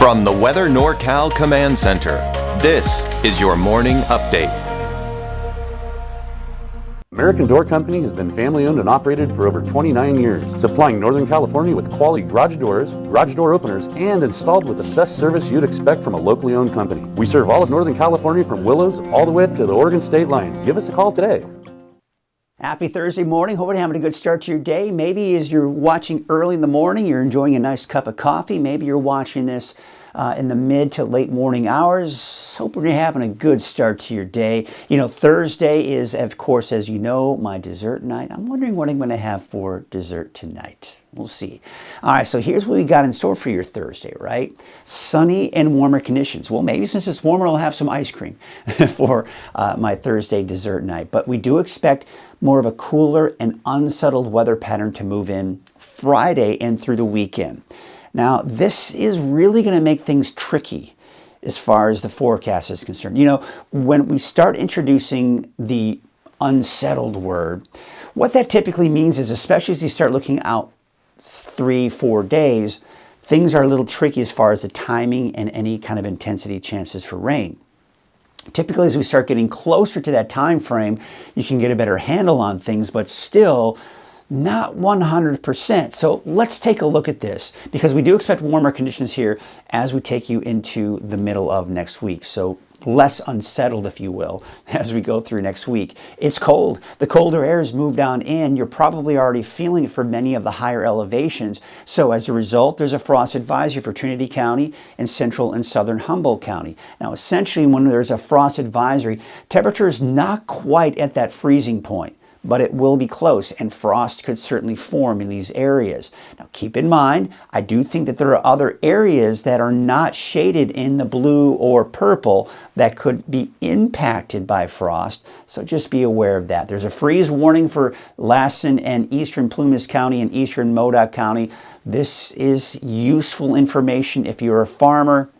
From the Weather NorCal Command Center, this is your morning update. American Door Company has been family-owned and operated for over 29 years, supplying Northern California with quality garage doors, garage door openers, and installed with the best service you'd expect from a locally owned company. We serve all of Northern California from Willows all the way to the Oregon state line. Give us a call today. Happy Thursday morning. Hopefully having a good start to your day. Maybe as you're watching early in the morning, you're enjoying a nice cup of coffee. Maybe you're watching this in the mid to late morning hours. Hoping you're having a good start to your day. You know, Thursday is, of course, as you know, my dessert night. I'm wondering what I'm going to have for dessert tonight. We'll see. All right, so here's what we got in store for your Thursday, right? Sunny and warmer conditions. Well, maybe since it's warmer, I'll have some ice cream for my Thursday dessert night. But we do expect more of a cooler and unsettled weather pattern to move in Friday and through the weekend. Now, this is really going to make things tricky as far as the forecast is concerned. You know, when we start introducing the unsettled word, what that typically means is, especially as you start looking out 3-4 days, things are a little tricky as far as the timing and any kind of intensity chances for rain. Typically, as we start getting closer to that time frame, you can get a better handle on things, but still not 100%. So let's take a look at this, because we do expect warmer conditions here as we take you into the middle of next week. So less unsettled, if you will, as we go through next week. It's cold. The colder air has moved on in. You're probably already feeling it for many of the higher elevations. So as a result, there's a frost advisory for Trinity County and central and southern Humboldt County. Now, essentially, when there's a frost advisory, temperature is not quite at that freezing point, but it will be close, and frost could certainly form in these areas. Now, keep in mind, I do think that there are other areas that are not shaded in the blue or purple that could be impacted by frost, so just be aware of that. There's a freeze warning for Lassen and eastern Plumas County and eastern Modoc County. This is useful information if you're a farmer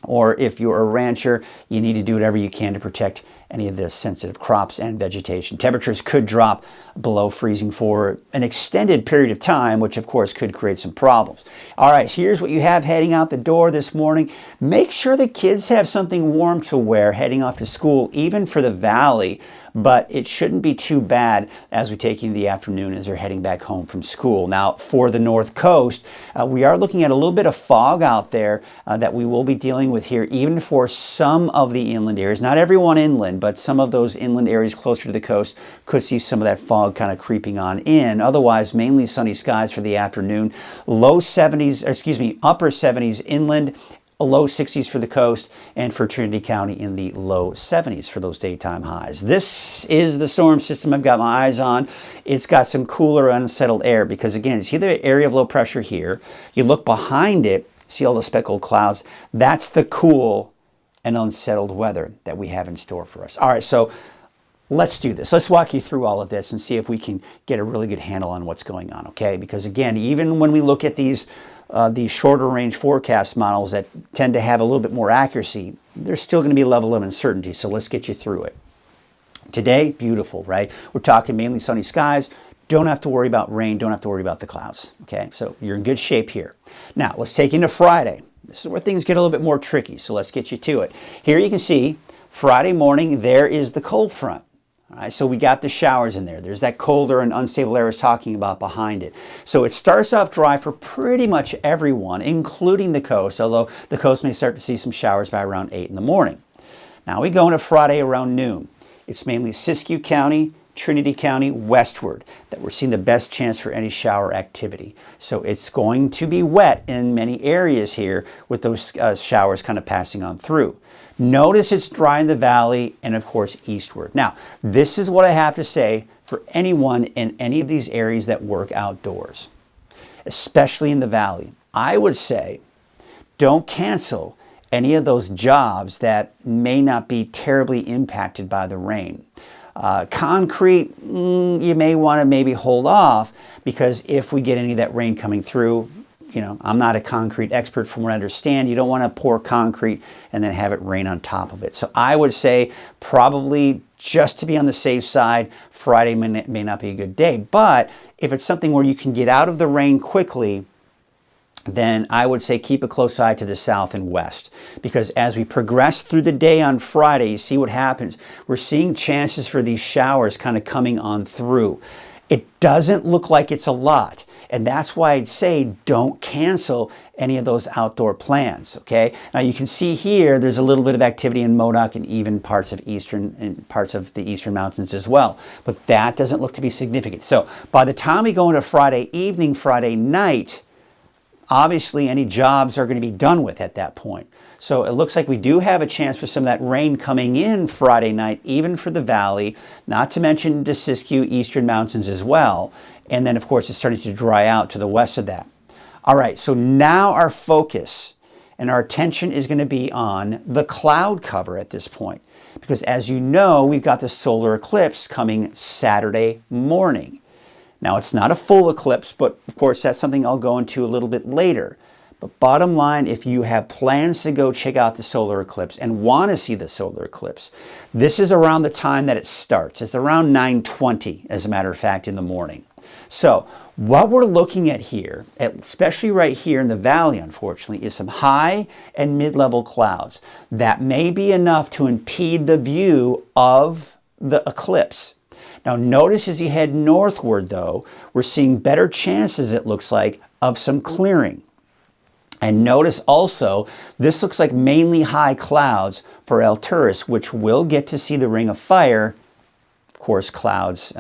or if you're a rancher. You need to do whatever you can to protect any of the sensitive crops and vegetation. Temperatures could drop below freezing for an extended period of time, which of course could create some problems. All right, here's what you have heading out the door this morning. Make sure the kids have something warm to wear heading off to school, even for the valley, but it shouldn't be too bad as we take into the afternoon as they're heading back home from school. Now, for the North Coast, we are looking at a little bit of fog out there that we will be dealing with here, even for some of the inland areas. Not everyone inland, but some of those inland areas closer to the coast could see some of that fog kind of creeping on in. Otherwise, mainly sunny skies for the afternoon. Low 70s, upper 70s inland, low 60s for the coast, and for Trinity County in the low 70s for those daytime highs. This is the storm system I've got my eyes on. It's got some cooler, unsettled air because, again, you see the area of low pressure here. You look behind it, see all the speckled clouds. That's the cool and unsettled weather that we have in store for us. All right, so let's do this. Let's walk you through all of this and see if we can get a really good handle on what's going on, okay? Because, again, even when we look at these shorter range forecast models that tend to have a little bit more accuracy, there's still going to be a level of uncertainty, so let's get you through it. Today, beautiful, right? We're talking mainly sunny skies. Don't have to worry about rain. Don't have to worry about the clouds, okay? So you're in good shape here. Now, let's take you into Friday. This is where things get a little bit more tricky, so let's get you to it. Here you can see Friday morning, there is the cold front. All right, so we got the showers in there. There's that colder and unstable air I was talking about behind it. So it starts off dry for pretty much everyone, including the coast, although the coast may start to see some showers by around 8 in the morning. Now we go into Friday around noon. It's mainly Siskiyou County, Trinity County westward that we're seeing the best chance for any shower activity. So it's going to be wet in many areas here with those showers kind of passing on through. Notice it's dry in the valley and, of course, eastward. Now, this is what I have to say for anyone in any of these areas that work outdoors, especially in the valley. I would say don't cancel any of those jobs that may not be terribly impacted by the rain. Concrete, you may want to maybe hold off, because if we get any of that rain coming through, you know, I'm not a concrete expert from what I understand. You don't want to pour concrete and then have it rain on top of it. So I would say probably just to be on the safe side, Friday may not be a good day. But if it's something where you can get out of the rain quickly then I would say keep a close eye to the south and west, because as we progress through the day on Friday, you see what happens. We're seeing chances for these showers kind of coming on through. It doesn't look like it's a lot, and that's why I'd say don't cancel any of those outdoor plans, okay? Now you can see here there's a little bit of activity in Modoc and even parts of the eastern mountains as well, but that doesn't look to be significant. So by the time we go into Friday evening, Friday night, obviously any jobs are going to be done with at that point. So it looks like we do have a chance for some of that rain coming in Friday night, even for the valley, not to mention the Siskiyou eastern mountains as well. And then of course it's starting to dry out to the west of that. All right, so now our focus and our attention is going to be on the cloud cover at this point. Because as you know, we've got the solar eclipse coming Saturday morning. Now, it's not a full eclipse, but of course, that's something I'll go into a little bit later. But bottom line, if you have plans to go check out the solar eclipse and want to see the solar eclipse, this is around the time that it starts. It's around 9:20, as a matter of fact, in the morning. So what we're looking at here, especially right here in the valley, unfortunately, is some high and mid-level clouds. That may be enough to impede the view of the eclipse. Now notice as you head northward though, we're seeing better chances, it looks like, of some clearing. And notice also, this looks like mainly high clouds for Alturas, which will get to see the ring of fire. Of course, clouds,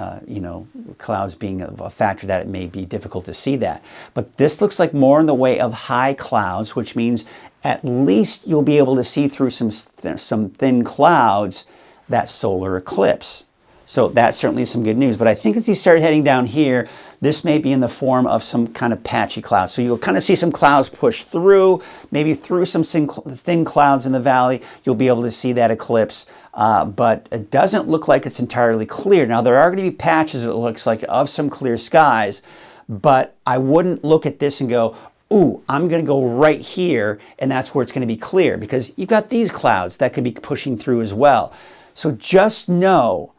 clouds being a factor that it may be difficult to see that. But this looks like more in the way of high clouds, which means at least you'll be able to see through some thin clouds that solar eclipse. So that's certainly some good news. But I think as you start heading down here, this may be in the form of some kind of patchy clouds. So you'll kind of see some clouds push through, maybe through some thin clouds in the valley. You'll be able to see that eclipse. But it doesn't look like it's entirely clear. Now, there are going to be patches, it looks like, of some clear skies. But I wouldn't look at this and go, ooh, I'm going to go right here, and that's where it's going to be clear. Because you've got these clouds that could be pushing through as well. So just know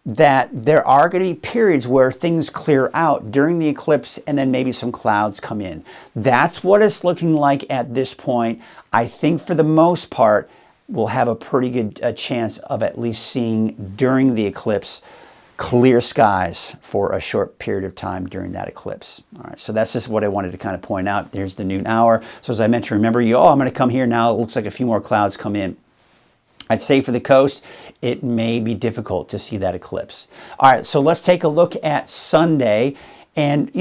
that there are going to be periods where things clear out during the eclipse and then maybe some clouds come in. That's what it's looking like at this point. I think for the most part, we'll have a pretty good chance of at least seeing during the eclipse clear skies for a short period of time during that eclipse. All right, so that's just what I wanted to kind of point out. There's the noon hour. So as I mentioned, remember, I'm going to come here now. It looks like a few more clouds come in. I'd say for the coast, it may be difficult to see that eclipse. All right, so let's take a look at Sunday. And,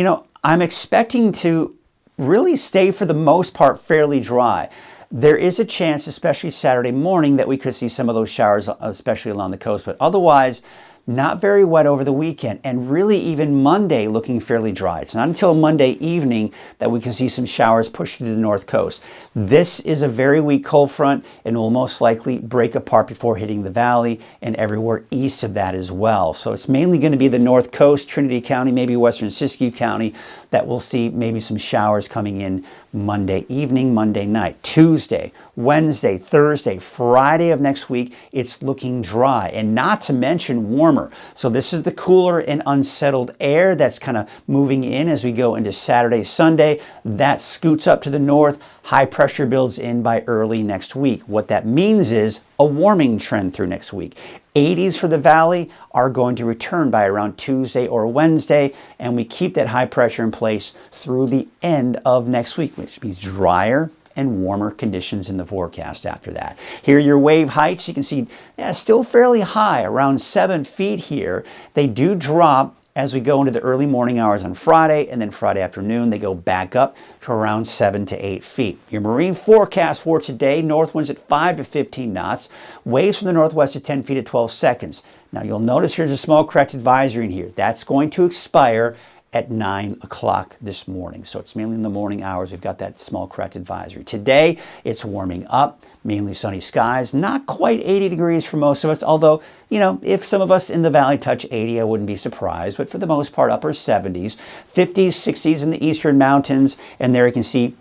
I'm expecting to really stay for the most part fairly dry. There is a chance, especially Saturday morning, that we could see some of those showers, especially along the coast. But otherwise, not very wet over the weekend, and really even Monday looking fairly dry. It's not until Monday evening that we can see some showers push to the north coast. This is a very weak cold front and will most likely break apart before hitting the valley and everywhere east of that as well. So it's mainly going to be the north coast, Trinity County, maybe western Siskiyou County, that we'll see maybe some showers coming in Monday evening, Monday night. Tuesday, Wednesday, Thursday, Friday of next week, it's looking dry, and not to mention warmer. So this is the cooler and unsettled air that's kind of moving in as we go into Saturday, Sunday. That scoots up to the north. High pressure builds in by early next week. What that means is a warming trend through next week. 80s for the valley are going to return by around Tuesday or Wednesday, and we keep that high pressure in place through the end of next week, which means drier and warmer conditions in the forecast after that. Here are your wave heights. You can see still fairly high, around 7 feet here. They do drop as we go into the early morning hours on Friday, and then Friday afternoon, they go back up to around 7 to 8 feet. Your marine forecast for today, north winds at 5 to 15 knots, waves from the northwest at 10 feet at 12 seconds. Now you'll notice there's a small correct advisory in here. That's going to expire at 9 o'clock this morning. So it's mainly in the morning hours. We've got that small correct advisory. Today, it's warming up, mainly sunny skies, not quite 80 degrees for most of us, although, if some of us in the valley touch 80, I wouldn't be surprised, but for the most part, upper 70s, 50s, 60s in the eastern mountains, and there you can see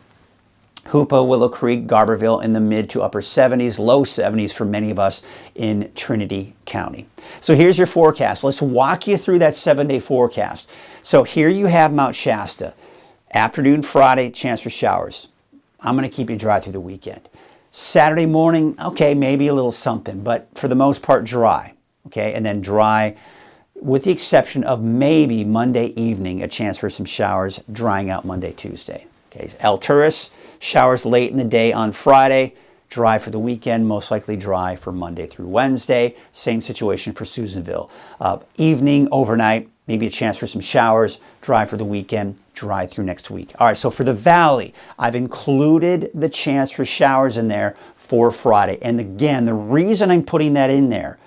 Hoopa, Willow Creek, Garberville in the mid to upper 70s, low 70s for many of us in Trinity County. So here's your forecast. Let's walk you through that 7-day forecast. So here you have Mount Shasta. Afternoon Friday, chance for showers. I'm going to keep you dry through the weekend. Saturday morning, okay, maybe a little something, but for the most part, dry. Okay, and then dry with the exception of maybe Monday evening, a chance for some showers, drying out Monday, Tuesday. Okay, Alturas, showers late in the day on Friday, dry for the weekend, most likely dry for Monday through Wednesday. Same situation for Susanville. Evening, overnight, maybe a chance for some showers, dry for the weekend, dry through next week. All right, so for the Valley, I've included the chance for showers in there for Friday. And again, the reason I'm putting that in there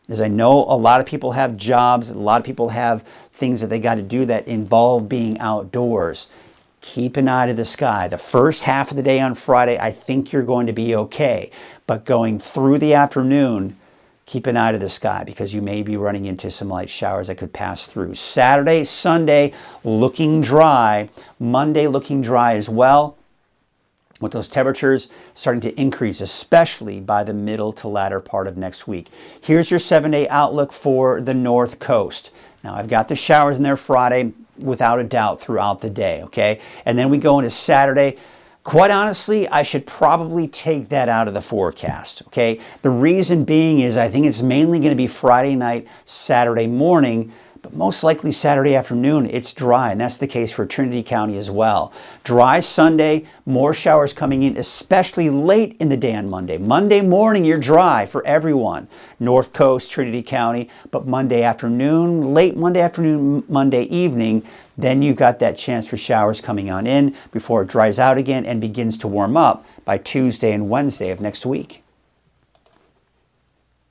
is I know a lot of people have jobs, a lot of people have things that they got to do that involve being outdoors. Keep an eye to the sky. The first half of the day on Friday, I think you're going to be okay. But going through the afternoon, keep an eye to the sky because you may be running into some light showers that could pass through. Saturday, Sunday, looking dry. Monday, looking dry as well, with those temperatures starting to increase, especially by the middle to latter part of next week. Here's your 7-day outlook for the North Coast. Now, I've got the showers in there Friday, without a doubt, throughout the day, okay? And then we go into Saturday. Quite honestly, I should probably take that out of the forecast, okay? The reason being is I think it's mainly going to be Friday night, Saturday morning, but most likely Saturday afternoon, it's dry, and that's the case for Trinity County as well. Dry Sunday, more showers coming in, especially late in the day on Monday. Monday morning, you're dry for everyone. North Coast, Trinity County, but Monday afternoon, late Monday afternoon, Monday evening, then you got that chance for showers coming on in before it dries out again and begins to warm up by Tuesday and Wednesday of next week.